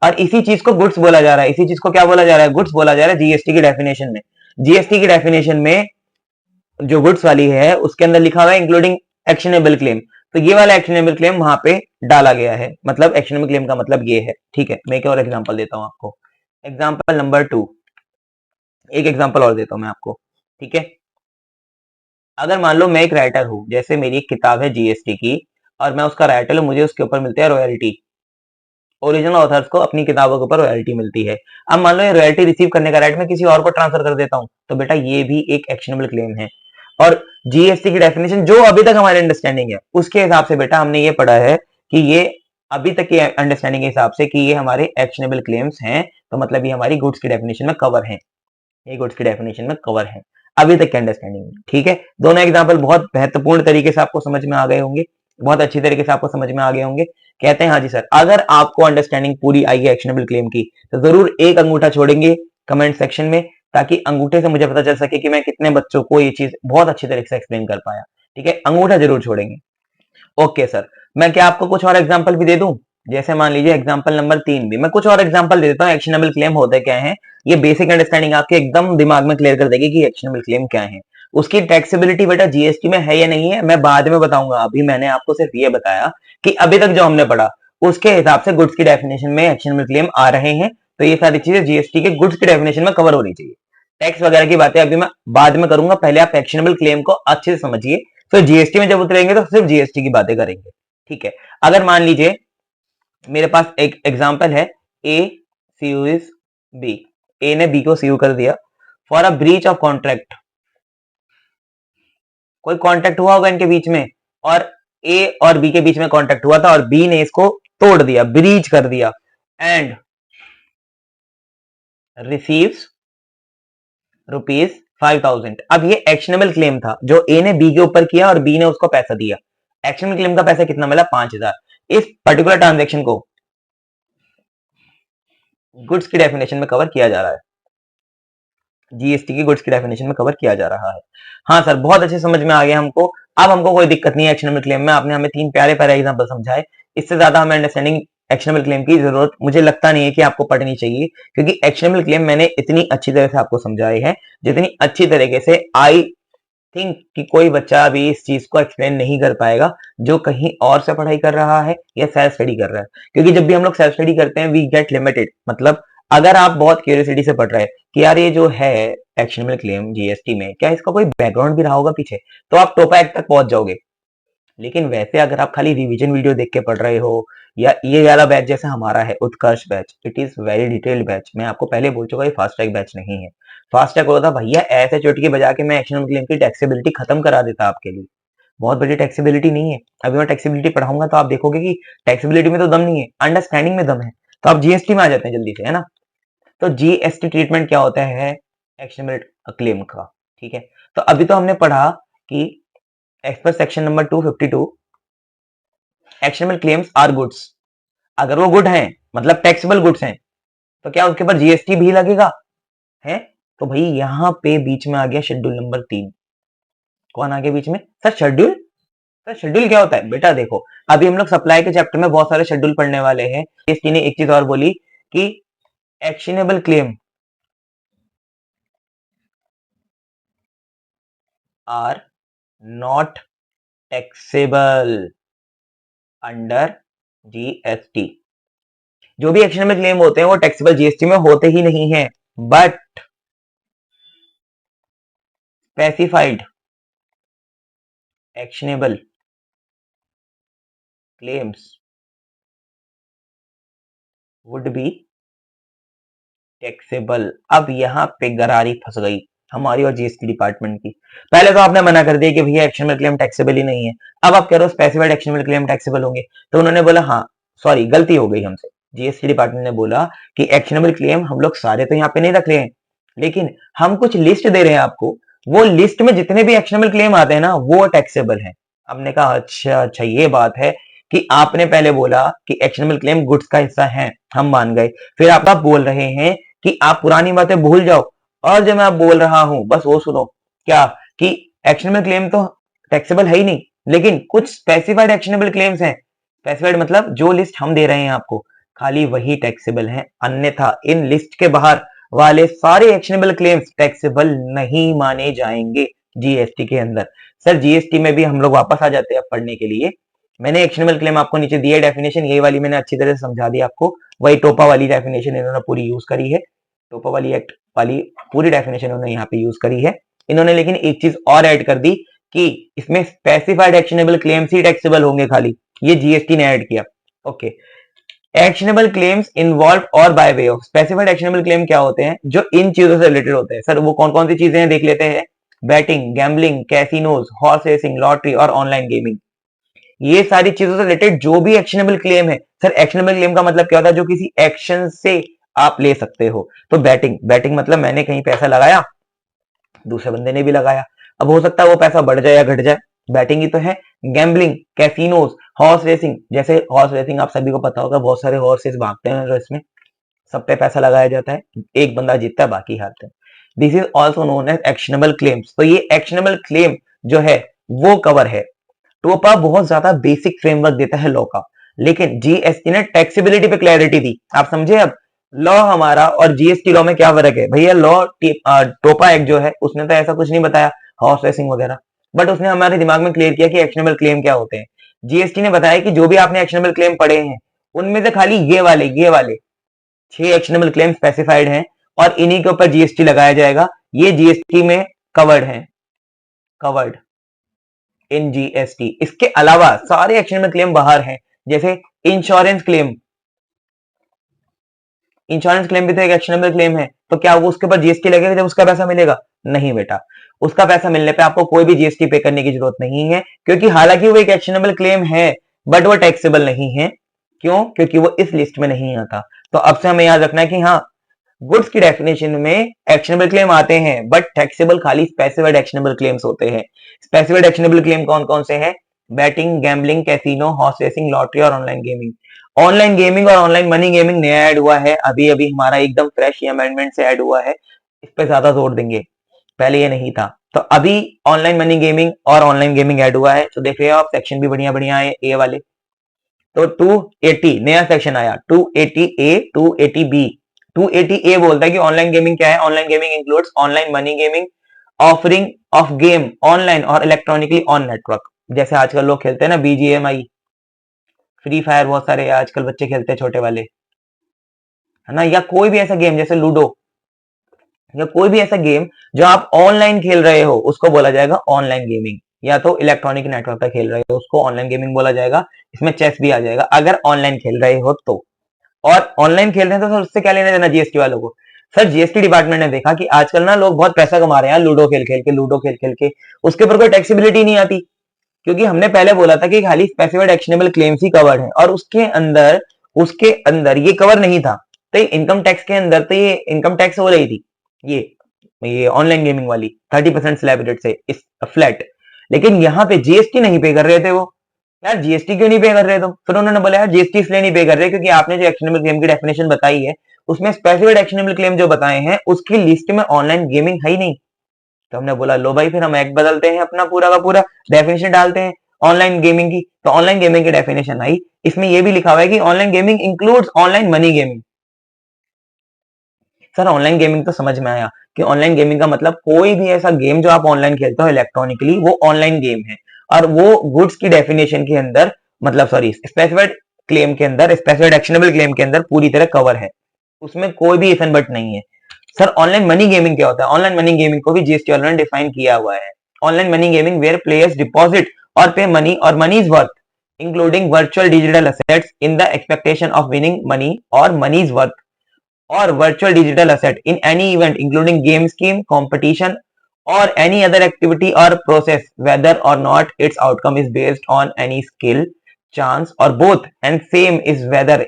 और इसी चीज को गुड्स बोला जा रहा है, इसी चीज को क्या बोला जा रहा है? गुड्स बोला जा रहा है जीएसटी की डेफिनेशन में। जीएसटी की डेफिनेशन में जो गुड्स वाली है उसके अंदर लिखा हुआ है इंक्लूडिंग एक्शनेबल क्लेम। तो ये वाला एक्शनेबल क्लेम वहां पे डाला गया है, मतलब एक्शनेबल क्लेम का मतलब ये है, ठीक है? मैं एक और एग्जांपल देता हूं आपको, एग्जांपल नंबर 2। एक एग्जांपल और देता हूं मैं आपको, ठीक है? अगर मान लो मैं एक राइटर हूं, जैसे मेरी एक किताब है जीएसटी की और मैं उसका राइटर हूं, मुझे उसके ऊपर मिलती है रॉयल्टी, ओरिजिनल ऑथर्स को अपनी किताबों के ऊपर रॉयल्टी मिलती है। अब मान लो ये रॉयल्टी रिसीव करने का राइट मैं किसी और को ट्रांसफर कर देता हूं, तो बेटा ये भी एक एक्शनेबल क्लेम है। और जीएसटी की डेफिनेशन जो अभी तक हमारी अंडरस्टैंडिंग है उसके हिसाब से बेटा हमने ये पढ़ा है कि ये अभी तक की अंडरस्टैंडिंग के हिसाब से कि ये हमारे एक्शनेबल क्लेम्स हैं, तो मतलब ये हमारी गुड्स की डेफिनेशन में कवर है, ये गुड्स की डेफिनेशन में कवर है अभी तक की अंडरस्टैंडिंग में, ठीक है? दोनों एग्जाम्पल बहुत महत्वपूर्ण तरीके से आपको समझ में आ गए होंगे, बहुत अच्छी तरीके से आपको समझ में आ गए होंगे। कहते हैं हाँ जी सर, अगर आपको अंडरस्टैंडिंग पूरी आई है एक्शनेबल क्लेम की तो जरूर एक अंगूठा छोड़ेंगे कमेंट सेक्शन में, ताकि अंगूठे से मुझे पता चल सके कि मैं कितने बच्चों को ये चीज बहुत अच्छी तरीके से एक्सप्लेन कर पाया, ठीक है? अंगूठा जरूर छोड़ेंगे। ओके सर, मैं क्या आपको कुछ और एग्जांपल भी दे दूं? जैसे मान लीजिए एग्जांपल नंबर 3 भी मैं कुछ और एग्जांपल दे देता हूं, एक्शनेबल क्लेम होते क्या है। ये बेसिक अंडरस्टैंडिंग आपके एकदम दिमाग में क्लियर कर देगी कि एक्शनेबल क्लेम क्या है। उसकी टैक्सेबिलिटी बेटा जीएसटी में है या नहीं है मैं बाद में बताऊंगा, अभी मैंने आपको सिर्फ ये बताया कि अभी तक जो हमने पढ़ा उसके हिसाब से गुड्स की डेफिनेशन में एक्शनेबल क्लेम आ रहे हैं। तो ये सारी चीजें जीएसटी के गुड्स की डेफिनेशन में कवर होनी चाहिए। टैक्स वगैरह की बातें अभी मैं बाद में करूंगा, पहले आप एक्शनेबल क्लेम को अच्छे से समझिए, तो जीएसटी में जब उतरेंगे तो सिर्फ जीएसटी की बातें करेंगे, ठीक है? अगर मान लीजिए मेरे पास एक एग्जांपल है, ए सीयूज बी, ए ने बी को सीयू कर दिया for a breach of contract. कोई कॉन्ट्रैक्ट हुआ होगा इनके बीच में और ए और बी के बीच में कॉन्ट्रैक्ट हुआ था और बी ने इसको तोड़ दिया, ब्रीच कर दिया, एंड रिसीव्स ₹5000। अब ये एक्शनेबल क्लेम था जो ए ने बी के ऊपर किया और बी ने उसको पैसा दिया। एक्शनेबल क्लेम का पैसा कितना मिला? 5000। इस पर्टिकुलर ट्रांजेक्शन को गुड्स की डेफिनेशन में कवर किया जा रहा है, जीएसटी की गुड्स की डेफिनेशन में कवर किया जा रहा है। हाँ सर, बहुत अच्छे समझ में आ गया हमको, अब हमको कोई दिक्कत नहीं है एक्शनेबल क्लेम में। आपने हमें 3 प्यारे प्यारे एग्जांपल समझाए, इससे ज्यादा हमें अंडरस्टैंडिंग एक्शनेबल क्लेम की जरूरत मुझे लगता नहीं है कि आपको पढ़नी चाहिए, क्योंकि एक्शनेबल क्लेम मैंने इतनी अच्छी तरह से आपको समझाए हैं जितनी अच्छी तरीके से आई थिंक कि कोई बच्चा अभी इस चीज को एक्सप्लेन नहीं कर पाएगा जो कहीं और से पढ़ाई कर रहा है या सेल्फ स्टडी कर रहा है। क्योंकि जब भी हम लोग सेल्फ स्टडी करते हैं वी गेट लिमिटेड, मतलब अगर आप बहुत क्यूरियोसिटी से पढ़ रहे हैं कि यार ये जो है एक्शनेबल क्लेम जीएसटी में क्या इसका कोई बैकग्राउंड भी रहा होगा पीछे, तो आप टोपा एक तक पहुंच जाओगे। लेकिन वैसे अगर आप खाली रिवीजन वीडियो देख के पढ़ रहे हो, या ये वाला बैच जैसे हमारा है Utkarsh batch, it is very detailed batch, मैं आपको पहले बोल चुका ये फास्ट ट्रैक बैच नहीं है। फास्ट ट्रैक होता भैया ऐसे चुटकी बजा के मैं एक्शनेबल क्लेम की टैक्सेबिलिटी खत्म करा देता आपके लिए, बहुत बड़ी टैक्सेबिलिटी नहीं है। अभी मैं टैक्सेबिलिटी पढ़ाऊंगा तो आप देखोगे कि टैक्सेबिलिटी में तो दम नहीं है, अंडरस्टैंडिंग में दम है, तो आप जीएसटी में आ जाते हैं जल्दी से, है ना? तो जीएसटी ट्रीटमेंट क्या होता है एक्शनेबल क्लेम का, ठीक है? तो अभी तो हमने पढ़ा कि as per section number 252 actionable claims are goods, अगर वो गुड हैं मतलब टैक्सेबल गुड्स हैं तो क्या उसके ऊपर जीएसटी भी लगेगा है। तो भाई यहां पे बीच में आ गया शेड्यूल नंबर 3। कौन आ गया बीच में सर? शेड्यूल। सर शेड्यूल क्या होता है बेटा? देखो अभी हम लोग सप्लाई के चैप्टर में बहुत सारे शेड्यूल पढ़ने वाले हैं। जीएसटी ने एक चीज और बोली कि actionable claim are not taxable under GST. जो भी एक्शनेबल क्लेम होते हैं वो टैक्सेबल जीएसटी में होते ही नहीं है, but specified actionable claims would be taxable. अब यहाँ पे गरारी फंस गई हमारी और जीएसटी डिपार्टमेंट की। पहले तो आपने मना कर दिया कि भैया एक्शनेबल क्लेम टैक्सेबल ही नहीं है, अब आप कह रहे हो स्पेसिफाइड एक्शनेबल क्लेम टैक्सेबल होंगे। तो उन्होंने बोला हाँ सॉरी गलती हो गई हमसे। जीएसटी डिपार्टमेंट ने बोला कि एक्शनेबल क्लेम हम लोग सारे तो यहाँ पे नहीं रख रहे हैं, लेकिन हम कुछ लिस्ट दे रहे हैं आपको, वो लिस्ट में जितने भी एक्शनेबल क्लेम आते हैं ना वो टैक्सेबल है। हमने कहा अच्छा अच्छा ये बात है कि आपने पहले बोला कि एक्शनेबल क्लेम गुड्स का हिस्सा है, हम मान गए। फिर आप बोल रहे हैं कि आप पुरानी बातें भूल जाओ और जो मैं आप बोल रहा हूं बस वो सुनो। क्या कि एक्शनेबल क्लेम तो टैक्सेबल है ही नहीं, लेकिन कुछ स्पेसिफाइड एक्शनेबल क्लेम्स हैं। स्पेसिफाइड मतलब जो लिस्ट हम दे रहे हैं आपको खाली वही टैक्सेबल है, अन्यथा इन लिस्ट के बाहर वाले सारे एक्शनेबल क्लेम्स टैक्सेबल नहीं माने जाएंगे जीएसटी के अंदर। सर जीएसटी में भी हम लोग वापस आ जाते हैं पढ़ने के लिए। मैंने एक्शनेबल क्लेम आपको नीचे दी है डेफिनेशन, ये वाली मैंने अच्छी तरह से समझा दी आपको। वही टोपा वाली डेफिनेशन इन्होंने पूरी यूज करी है, टोपा वाली एक्ट वाली पूरी डेफिनेशन इन्होंने यहाँ पे यूज करी है। इन्होंने लेकिन एक चीज और ऐड कर दी कि इसमें स्पेसिफाइड एक्शनेबल क्लेम्स ही टैक्सेबल होंगे खाली, ये जीएसटी ने ऐड किया। ओके, एक्शनेबल क्लेम्स इन्वॉल्व और by way of. Specified actionable claim क्या होते हैं? जो इन चीजों से रिलेटेड होते हैं। सर वो कौन कौन सी चीजें हैं देख लेते हैं। Batting, gambling, casinos, horse racing, lottery और ऑनलाइन गेमिंग। ये सारी चीजों से रिलेटेड जो भी एक्शनेबल क्लेम है। सर एक्शनेबल क्लेम का मतलब क्या होता है? जो किसी एक्शन से आप ले सकते हो। तो बैटिंग, बैटिंग मतलब मैंने कहीं पैसा लगाया, दूसरे बंदे ने भी लगाया, अब हो सकता है वो पैसा बढ़ जाए या घट जाए, बैटिंग ही तो है। गैम्बलिंग, कैसीनोज, हॉर्स रेसिंग, जैसे हॉर्स रेसिंग आप सभी को पता होगा, बहुत सारे हॉर्सेस भागते हैं रेस में, सब पे पैसा लगाया जाता है, एक बंदा जीतता है बाकी हारते हैं। This is also known as actionable claims. तो ये एक्शनेबल क्लेम जो है वो कवर है। टोपा बहुत ज्यादा बेसिक फ्रेमवर्क देता है लॉ का, लेकिन जीएसटी ने टैक्सेबिलिटी पे क्लैरिटी दी। आप समझे? अब लॉ हमारा और जीएसटी लॉ में क्या फर्क है भैया? लॉ टोपा एक्ट जो है उसने तो ऐसा कुछ नहीं बताया हॉर्स रेसिंग वगैरह, बट उसने हमारे दिमाग में क्लियर किया कि एक्शनेबल क्लेम क्या होते हैं। जीएसटी ने बताया कि जो भी आपने एक्शनेबल क्लेम पढ़े हैं उनमें से खाली ये वाले 6 एक्शनेबल क्लेम स्पेसिफाइड हैं और इन्हीं के ऊपर जीएसटी लगाया जाएगा। ये जीएसटी में कवर्ड है, कवर्ड इन जीएसटी। इसके अलावा सारे एक्शनेबल क्लेम बाहर हैं, जैसे इंश्योरेंस क्लेम। इंश्योरेंस क्लेम भी तो एक एक्शनेबल क्लेम है, तो क्या वो उसके ऊपर जीएसटी लगेगा जब उसका पैसा मिलेगा? नहीं बेटा, उसका पैसा मिलने पे आपको कोई भी जीएसटी पे करने की जरूरत नहीं है, क्योंकि हालांकि वो एक एक्शनेबल क्लेम है बट वो टैक्सेबल नहीं है। क्यों? क्योंकि वो इस लिस्ट में नहीं आता। तो अब से हमें याद रखना है कि हाँ, गुड्स की डेफिनेशन में एक्शनेबल क्लेम आते हैं बट टैक्सेबल खाली स्पेसिफाइड एक्शनेबल क्लेम्स होते हैं। स्पेसिफाइड एक्शनेबल क्लेम कौन कौन से हैं? Batting, gambling, casino, horse racing, lottery और ऑनलाइन गेमिंग। ऑनलाइन गेमिंग और ऑनलाइन मनी गेमिंग नया ऐड हुआ है, अभी अभी हमारा एकदम फ्रेश अमेंडमेंट से ऐड हुआ है, इस पे ज्यादा जोर देंगे, पहले ये नहीं था। तो अभी ऑनलाइन मनी गेमिंग और ऑनलाइन गेमिंग ऐड हुआ है, तो देख रहे हो आप सेक्शन भी बढ़िया बढ़िया है ए वाले। तो 280 नया सेक्शन आया, 280 ए, 280 बी। 280 ए बोलता है कि ऑनलाइन गेमिंग क्या है? Online gaming includes online money gaming, offering of game online और इलेक्ट्रॉनिकली ऑन नेटवर्क। जैसे आजकल लोग खेलते हैं ना बीजीएमआई, फ्री फायर, बहुत सारे आजकल बच्चे खेलते हैं छोटे वाले, है ना, या कोई भी ऐसा गेम जैसे लूडो, या कोई भी ऐसा गेम जो आप ऑनलाइन खेल रहे हो उसको बोला जाएगा ऑनलाइन गेमिंग। या तो इलेक्ट्रॉनिक नेटवर्क पर खेल रहे हो उसको ऑनलाइन गेमिंग बोला जाएगा। इसमें चेस भी आ जाएगा अगर ऑनलाइन खेल रहे हो तो। और ऑनलाइन खेल रहे हैं तो सर उससे क्या लेना देना जीएसटी वालों को? सर जीएसटी डिपार्टमेंट ने देखा कि आजकल ना लोग बहुत पैसा कमा रहे हैं लूडो खेल खेल के, लूडो खेल खेल के, उसके ऊपर कोई टैक्सेबिलिटी नहीं आती, क्योंकि हमने पहले बोला था कि खाली स्पेसिफाइड एक्शनेबल क्लेम्स ही कवर्ड है, और उसके अंदर ये कवर नहीं था। तो इनकम टैक्स के अंदर तो ये इनकम टैक्स हो रही थी, ये ऑनलाइन गेमिंग वाली 30% स्लैब रेट से इस फ्लैट, लेकिन यहाँ पे जीएसटी नहीं पे कर रहे थे वो। यार जीएसटी क्यों नहीं पे कर रहे तुम? फिर उन्होंने बोला यार जीएसटी इसलिए नहीं पे कर रहे क्योंकि आपने जो एक्शनेबल क्लेम की डेफिनेशन बताई है उसमें स्पेसिफिक एक्शनेबल क्लेम जो बताए हैं उसकी लिस्ट में ऑनलाइन गेमिंग है ही नहीं। तो हमने बोला लो भाई फिर हम एक्ट बदलते हैं, अपना पूरा का पूरा डेफिनेशन डालते हैं ऑनलाइन गेमिंग की। तो ऑनलाइन गेमिंग की डेफिनेशन आई, इसमें यह भी लिखा हुआ है कि online gaming includes online money gaming. Sir online gaming तो समझ में आया कि ऑनलाइन गेमिंग का मतलब कोई भी ऐसा गेम जो आप ऑनलाइन खेलते हो इलेक्ट्रॉनिकली वो ऑनलाइन गेम है। और वो गुड्स की डेफिनेशन के अंदर, मतलब सॉरी स्पेसिफाइड क्लेम के अंदर, स्पेसिफाइड एक्शनेबल क्लेम के अंदर पूरी तरह कवर है, उसमें कोई भी इफ एंड बट नहीं है। सर ऑनलाइन मनी गेमिंग क्या होता है? ऑनलाइन मनी गेमिंग को भी जीएसटी वालों ने डिफाइन किया हुआ है। Online money gaming where players deposit और पे मनी और money is worth including virtual digital assets in the expectation of winning money और money is worth or virtual digital asset in any event including game scheme competition or any other activity or process whether or not its outcome is based on any skill chance or both and same is whether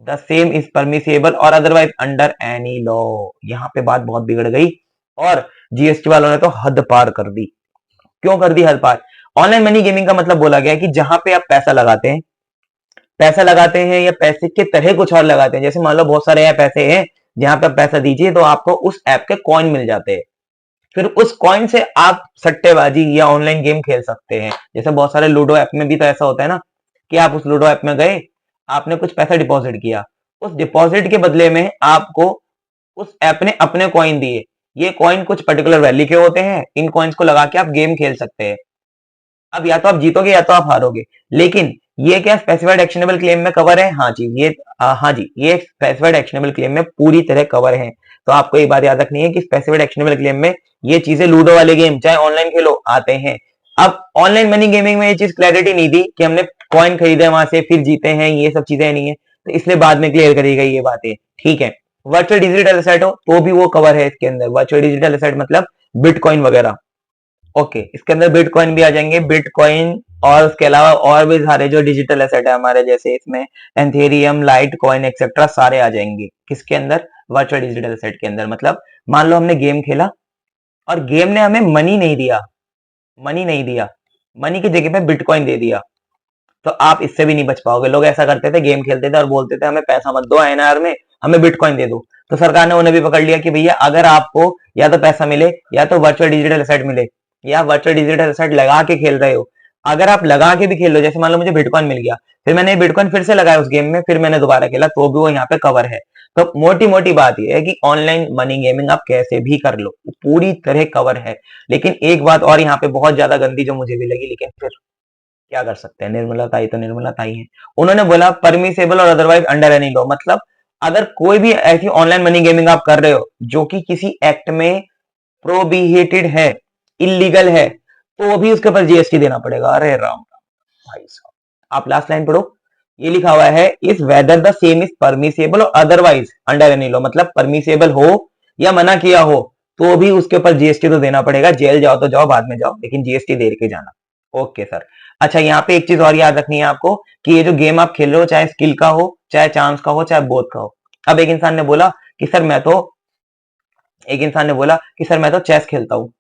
the same is permissible or otherwise under any law। यहाँ पे बात बहुत बिगड़ गई और GST वालों ने तो हद पार कर दी। क्यों कर दी हद पार? ऑनलाइन मनी गेमिंग का मतलब बोला गया है कि जहां पे आप पैसा लगाते हैं या पैसे के तरह कुछ और लगाते हैं। जैसे मान लो बहुत सारे ऐप ऐसे हैं जहां पे आप पैसा दीजिए तो आपको उस ऐप के कॉइन मिल जाते हैं, फिर उस कॉइन से आप सट्टेबाजी या ऑनलाइन गेम खेल सकते हैं। जैसे बहुत सारे लूडो ऐप में भी तो ऐसा होता है ना कि आप उस लूडो ऐप में गए, आपने कुछ पैसा डिपॉजिट किया, उस डिपॉजिट के बदले में आपको उस ऐप ने अपने कॉइन दिए। ये कॉइन कुछ पर्टिकुलर वैल्यू के होते हैं, इन कॉइन्स को लगा के आप गेम खेल सकते हैं। अब या तो आप जीतोगे या तो आप हारोगे, लेकिन ये क्या स्पेसिफाइड एक्शनेबल क्लेम में कवर है? हाँ जी हाँ जी ये स्पेसिफाइड एक्शनेबल क्लेम में पूरी तरह कवर है। तो आपको एक बात याद रखनी है कि स्पेसिफाइड एक्शनेबल क्लेम में ये चीजें लूडो वाले गेम चाहे ऑनलाइन खेलो आते हैं। अब ऑनलाइन मनी गेमिंग में ये चीज क्लैरिटी नहीं दी कि हमने कॉइन खरीदे वहां से फिर जीते हैं, ये सब चीजें नहीं है, तो इसलिए बाद में क्लियर करी गई ये बातें। ठीक है, वर्चुअल डिजिटल एसेट हो तो भी वो कवर है इसके अंदर। वर्चुअल डिजिटल एसेट मतलब बिटकॉइन वगैरह। ओके, इसके अंदर बिटकॉइन भी आ जाएंगे, बिटकॉइन और उसके अलावा और भी सारे जो डिजिटल एसेट है हमारे, जैसे इसमें एंथेरियम, लाइट कॉइन एक्सेट्रा सारे आ जाएंगे। किसके अंदर? वर्चुअल डिजिटल एसेट के अंदर। मतलब मान लो हमने गेम खेला और गेम ने हमें मनी नहीं दिया, मनी की जगह पे बिटकॉइन दे दिया, तो आप इससे भी नहीं बच पाओगे। लोग ऐसा करते थे, गेम खेलते थे और बोलते थे हमें पैसा मत दो आईएनआर में, हमें बिटकॉइन दे दो। तो सरकार ने उन्हें भी पकड़ लिया कि भैया अगर आपको या तो पैसा मिले या तो वर्चुअल डिजिटल एसेट मिले, या वर्चुअल डिजिटल एसेट लगा के खेल रहे हो, अगर आप लगा के भी खेल लो, जैसे मान लो मुझे बिटकॉइन मिल गया, फिर मैंने बिटकॉइन फिर से लगाया उस गेम में, फिर मैंने दोबारा खेला, तो भी वो यहाँ पे कवर है। तो मोटी मोटी बात यह है कि ऑनलाइन मनी गेमिंग आप कैसे भी कर लो, पूरी तरह कवर है। लेकिन एक बात और यहाँ पे बहुत ज्यादा गंदी जो मुझे भी लगी, लेकिन फिर क्या कर सकते हैं, निर्मला ताई तो निर्मला ताई है। उन्होंने बोला परमिसेबल और अदरवाइज अंडर एनी लॉ। मतलब अगर कोई भी ऐसी ऑनलाइन मनी गेमिंग आप कर रहे हो जो कि किसी एक्ट में प्रोहिबिटेड है, इलीगल है, तो भी उसके ऊपर जीएसटी देना पड़ेगा। अरे राम राम भाई साहब, आप लास्ट लाइन पढ़ो, ये लिखा हुआ है is whether the same is permissible और अदरवाइज अंडर एनी लॉ। मतलब परमिसेबल हो या मना किया हो तो भी उसके ऊपर जीएसटी तो देना पड़ेगा। जेल जाओ तो जाओ, बाद में जाओ, लेकिन जीएसटी दे के जाना। Okay sir. अच्छा, यहाँ पे एक चीज और याद रखनी है आपको कि ये जो गेम आप खेल रहे हो, चाहे स्किल का हो, चाहे चांस का हो, चाहे बोथ का हो। अब एक इंसान ने बोला कि सर मैं तो चेस खेलता हूँ।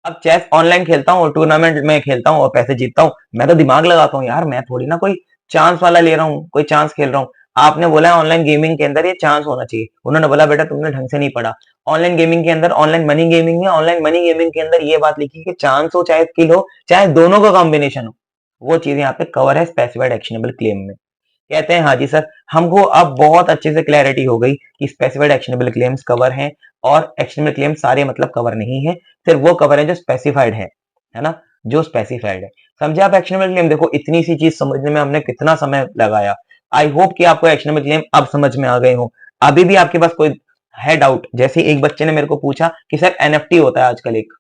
अब चेस ऑनलाइन खेलता हूँ, टूर्नामेंट में खेलता हूँ और पैसे जीतता हूँ, मैं तो दिमाग लगाता हूँ यार, मैं थोड़ी ना कोई चांस वाला ले रहा हूँ, कोई चांस खेल रहा हूँ। आपने बोला ऑनलाइन गेमिंग के अंदर ये चांस होना चाहिए, उन्होंने बोला बेटा तुमने ढंग से नहीं पढ़ा। ऑनलाइन गेमिंग के अंदर ऑनलाइन मनी गेमिंग है, ऑनलाइन मनी गेमिंग के अंदर ये बात लिखी कि चांस हो चाहे स्किल हो, चाहे दोनों का कॉम्बिनेशन हो, वो चीज यहाँ पे कवर है स्पेसिफाइड एक्शनेबल क्लेम में। कहते हैं हाँ जी सर, हमको अब बहुत अच्छे से क्लैरिटी हो गई कि स्पेसिफाइड एक्शनेबल क्लेम्स कवर हैं और एक्शनेबल क्लेम सारे मतलब कवर नहीं है, सिर्फ वो कवर है जो स्पेसिफाइड है ना, जो स्पेसिफाइड है। समझे आप एक्शनेबल क्लेम? देखो इतनी सी चीज समझने में हमने कितना समय लगाया। आई होप कि आपको एक्शनेबल क्लेम अब समझ में आ गए हो। अभी भी आपके पास कोई है डाउट? जैसे एक बच्चे ने मेरे को पूछा कि सर एनएफटी होता है आजकल एक,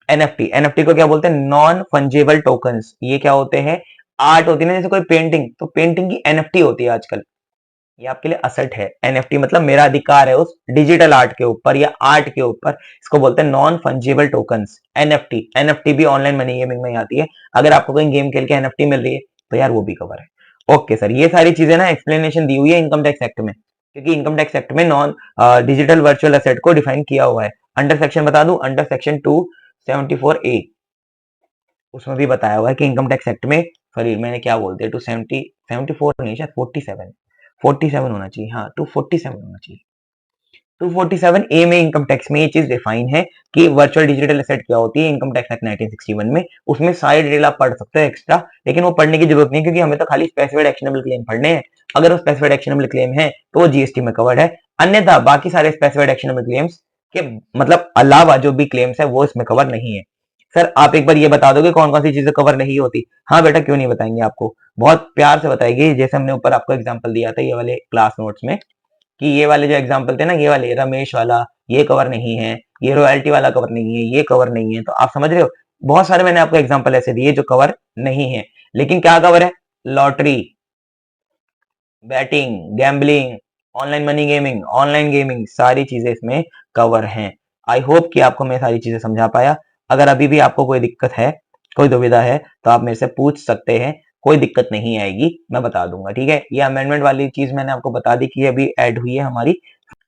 एनएफटी को क्या बोलते हैं? Non fungible tokens. ये क्या होते हैं? आर्ट होती है ना, जैसे कोई पेंटिंग, तो पेंटिंग की एनएफटी होती है आजकल। ये आपके लिए असेट है। एनएफटी मतलब मेरा अधिकार है उस डिजिटल आर्ट के ऊपर या आर्ट के ऊपर, इसको बोलते हैं non fungible tokens, NFT. NFT भी ऑनलाइन मनी गेमिंग में आती है। अगर आपको कोई गेम खेल के एनएफटी मिल रही है तो यार वो भी कवर है। ओके सर, ये सारी चीजें ना एक्सप्लेनेशन दी हुई है इनकम टैक्स एक्ट में, क्योंकि इनकम टैक्स एक्ट में नॉन डिजिटल वर्चुअल एसेट को डिफाइन किया हुआ है। अंडर सेक्शन बता दूं, अंडर सेक्शन 274A उसमें भी बताया हुआ है कि इनकम टैक्स एक्ट में सॉरी मैंने क्या बोलते हैं 270 74 नहीं शायद 47 होना चाहिए, हाँ 247 होना चाहिए। 247 ए में इनकम टैक्स में ये चीज डिफाइन है कि वर्चुअल डिजिटल एसेट क्या होती है इनकम टैक्स एक्ट 1961 में। उसमें सारी डिटेल आप पढ़ सकते हो एक्स्ट्रा, लेकिन वो पढ़ने की जरूरत नहीं क्योंकि हमें तो खाली स्पेसिफाइड एक्शनेबल क्लेम पढ़ने हैं। अगर वो स्पेसिफाइड एक्शनेबल क्लेम है तो वो जीएसटी में कवर्ड है, अन्यथा बाकी सारे स्पेसिफाइड एक्शनेबल क्लेम्स के मतलब अलावा जो भी क्लेम्स है वो इसमें कवर नहीं है। सर आप एक बार ये बता दोगे कौन कौन सी चीजें कवर नहीं होती? हाँ बेटा क्यों नहीं बताएंगे, आपको बहुत प्यार से बताएगी। जैसे हमने ऊपर आपको एग्जांपल दिया था ये वाले क्लास नोट्स में कि ये वाले जो एग्जांपल थे ना, ये वाले रमेश वाला ये कवर नहीं है, ये रॉयल्टी वाला कवर नहीं है, ये कवर नहीं है, तो आप समझ रहे हो बहुत सारे मैंने आपको एग्जांपल ऐसे दिए जो कवर नहीं है। लेकिन क्या कवर है? Lottery, batting, gambling, online gaming सारी चीजें इसमें कवर हैं। आई होप कि आपको मैं सारी चीजें समझा पाया। अगर अभी भी आपको कोई दिक्कत है, कोई दुविधा है तो आप मेरे से पूछ सकते हैं, कोई दिक्कत नहीं आएगी, मैं बता दूंगा। ठीक है, ये अमेंडमेंट वाली चीज मैंने आपको बता दी कि अभी ऐड हुई है हमारी।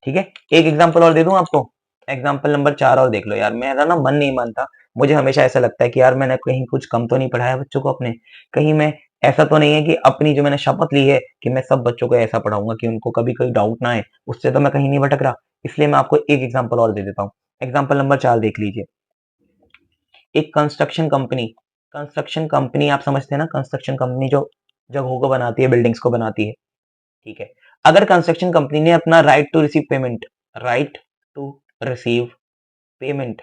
ठीक है, एक एग्जांपल और दे दूं आपको, एग्जांपल नंबर 4 और देख लो यार। मेरा ना मन नहीं मानता, मुझे हमेशा ऐसा लगता है कि यार मैंने कहीं कुछ कम तो नहीं पढ़ाया बच्चों को अपने, कहीं मैं ऐसा तो नहीं है कि अपनी जो मैंने शपथ ली है कि मैं सब बच्चों को ऐसा पढ़ाऊंगा कि उनको कभी कोई डाउट ना आए, उससे तो मैं कहीं नहीं भटक रहा। इसलिए मैं आपको एक एग्जांपल और दे देता हूँ। एग्जांपल नंबर 4 देख लीजिए। एक कंस्ट्रक्शन कंपनी आप समझते हैं ना, कंस्ट्रक्शन कंपनी जो जगहों को बनाती है, बिल्डिंग्स को बनाती है। ठीक है, अगर कंस्ट्रक्शन कंपनी ने अपना right to receive payment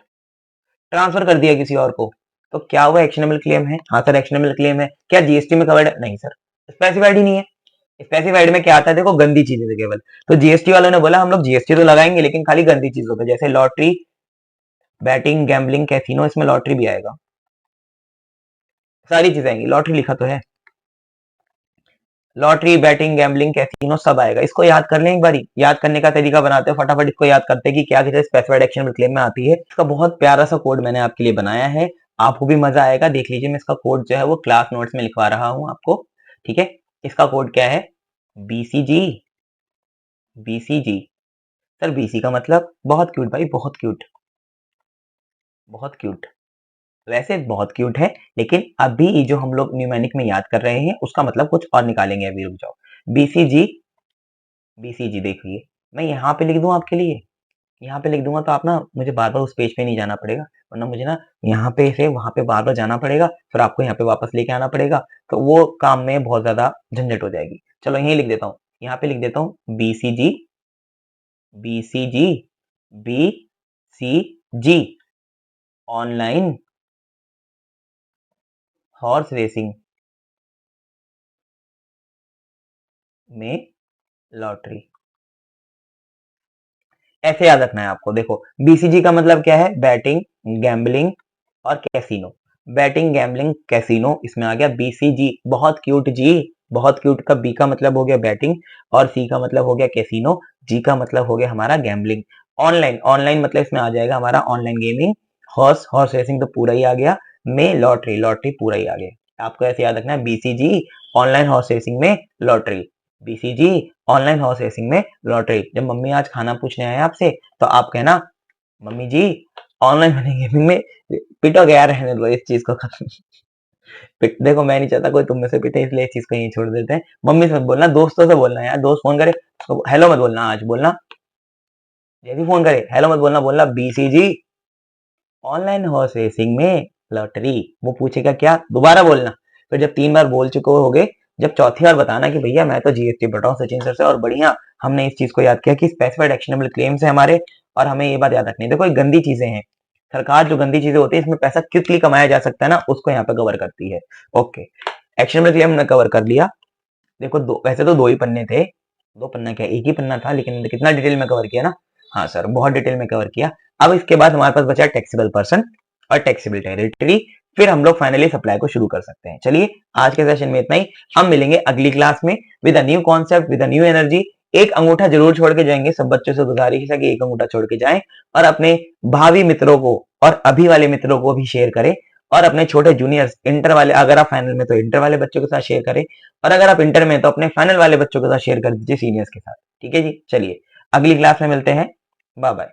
transfer कर दिया किसी और को, तो क्या वो एक्शनेबल क्लेम है? हाँ सर एक्शनेबल क्लेम है। क्या जीएसटी में कवर्ड है? नहीं सर, स्पेसिफाइड ही नहीं है। स्पेसिफाइड में क्या आता है? देखो गंदी चीजें थे केवल, तो जीएसटी वालों ने बोला हम लोग जीएसटी तो लगाएंगे लेकिन खाली गंदी चीजों पे, जैसे लॉटरी, बैटिंग, गैम्बलिंग, कैसीनो, इसमें लॉटरी भी आएगा, सारी चीजें आएंगी। लॉटरी लिखा तो है, लॉटरी, बैटिंग, गैम्बलिंग, कैसीनो सब आएगा। इसको याद कर लें एक बारी, याद करने का तरीका बनाते हैं फटाफट, इसको याद करते हैं कि क्या क्या स्पेसिफाइड एक्शन क्लेम में आती है। इसका बहुत प्यारा सा कोड मैंने आपके लिए बनाया है, आपको भी मजा आएगा। देख लीजिए, मैं इसका कोड जो है वो क्लास नोट्स में लिखवा रहा हूं आपको। ठीक है, इसका कोड क्या है? बीसीजी। बीसीजी सर, बीसी का मतलब बहुत क्यूट भाई, बहुत क्यूट, बहुत क्यूट। वैसे बहुत क्यूट है, लेकिन अभी जो हम लोग न्यूमेरिक में याद कर रहे हैं उसका मतलब कुछ और निकालेंगे, अभी रुक जाओ। बीसीजी, बीसीजी देखिए, मैं यहाँ पे लिख दूं आपके लिए, यहाँ पे लिख दूंगा तो आप ना मुझे बार बार उस पेज पे नहीं जाना पड़ेगा, वरना मुझे ना यहाँ पे से वहां पे बार बार जाना पड़ेगा, फिर आपको यहाँ पे वापस लेके आना पड़ेगा, तो वो काम में बहुत ज्यादा झंझट हो जाएगी। चलो यही लिख देता हूँ, यहाँ पे लिख देता हूँ BCG, BCG, BCG online horse racing में लॉटरी। ऐसे याद रखना है आपको। देखो बीसीजी का मतलब क्या है? बैटिंग, गैम्बलिंग और कैसीनो। बैटिंग, गैम्बलिंग, कैसीनो, इसमें आ गया बीसीजी, बहुत क्यूट जी, बहुत क्यूट का बी का मतलब हो गया बैटिंग, और सी का मतलब हो गया कैसीनो, जी का मतलब हो गया हमारा गैम्बलिंग। ऑनलाइन, ऑनलाइन मतलब इसमें आ जाएगा हमारा online gaming, horse, horse racing तो पूरा ही आ गया, में लॉटरी, लॉटरी पूरा ही आ गया। आपको ऐसे याद रखना है, बीसीजी ऑनलाइन हॉर्स रेसिंग में lottery, BCG online horse racing में लॉटरी। जब मम्मी आज खाना पूछने आए आपसे तो आप कहना मम्मी जी ऑनलाइन मनी गेमिंग में पिटो गया, रहने दो इस चीज को खत्म। देखो मैं नहीं चाहता कोई तुम में से पिटे, इसलिए इस चीज को यहीं छोड़ देते हैं। मम्मी से मत बोलना, दोस्तों से बोलना यार, दोस्त फोन करे तो हेलो मत बोलना, आज बोलना जैसे फोन करे हेलो मत बोलना, बोलना बीसीजी ऑनलाइन हॉर्स रेसिंग में लॉटरी। वो पूछेगा क्या, दोबारा बोलना। फिर जब 3 बार बोल चुके होगे, जब चौथी बार बताना कि भैया मैं तो जीएसटी पढ़ रहा हूँ सचिन सर से, और बढ़िया हमने इस चीज को याद किया कि स्पेसिफाइड एक्शनेबल क्लेम्स है हमारे, और हमें ये बात याद रखनी है। देखो ये गंदी चीजें हैं, सरकार जो गंदी चीजें होती है इसमें पैसा क्विकली कमाया जा सकता है ना, उसको यहाँ पे कवर करती है। ओके, एक्शनेबल क्लेम ने कवर कर लिया। देखो वैसे तो 2 ही पन्ने थे, 2 पन्ना क्या, एक ही पन्ना था, लेकिन कितना डिटेल में कवर किया ना। हाँ सर, बहुत डिटेल में कवर किया। अब इसके बाद हमारे पास बचा टैक्सेबल पर्सन और टैक्सेबल टेरिटरी, फिर हम लोग फाइनली सप्लाई को शुरू कर सकते हैं। चलिए आज के सेशन में इतना ही, हम मिलेंगे अगली क्लास में with a new concept, with a new energy. एक अंगूठा जरूर छोड़ के जाएंगे, सब बच्चों से गुजारिश है कि एक अंगूठा छोड़ के जाएं, और अपने भावी मित्रों को और अभी वाले मित्रों को भी शेयर करें, और अपने छोटे जूनियर्स, इंटर वाले, अगर आप फाइनल में तो इंटर वाले बच्चों के साथ शेयर करें, और अगर आप इंटर में तो अपने फाइनल वाले बच्चों के साथ शेयर कर दीजिए, सीनियर्स के साथ। ठीक है जी, चलिए अगली क्लास में मिलते हैं, बाय बाय।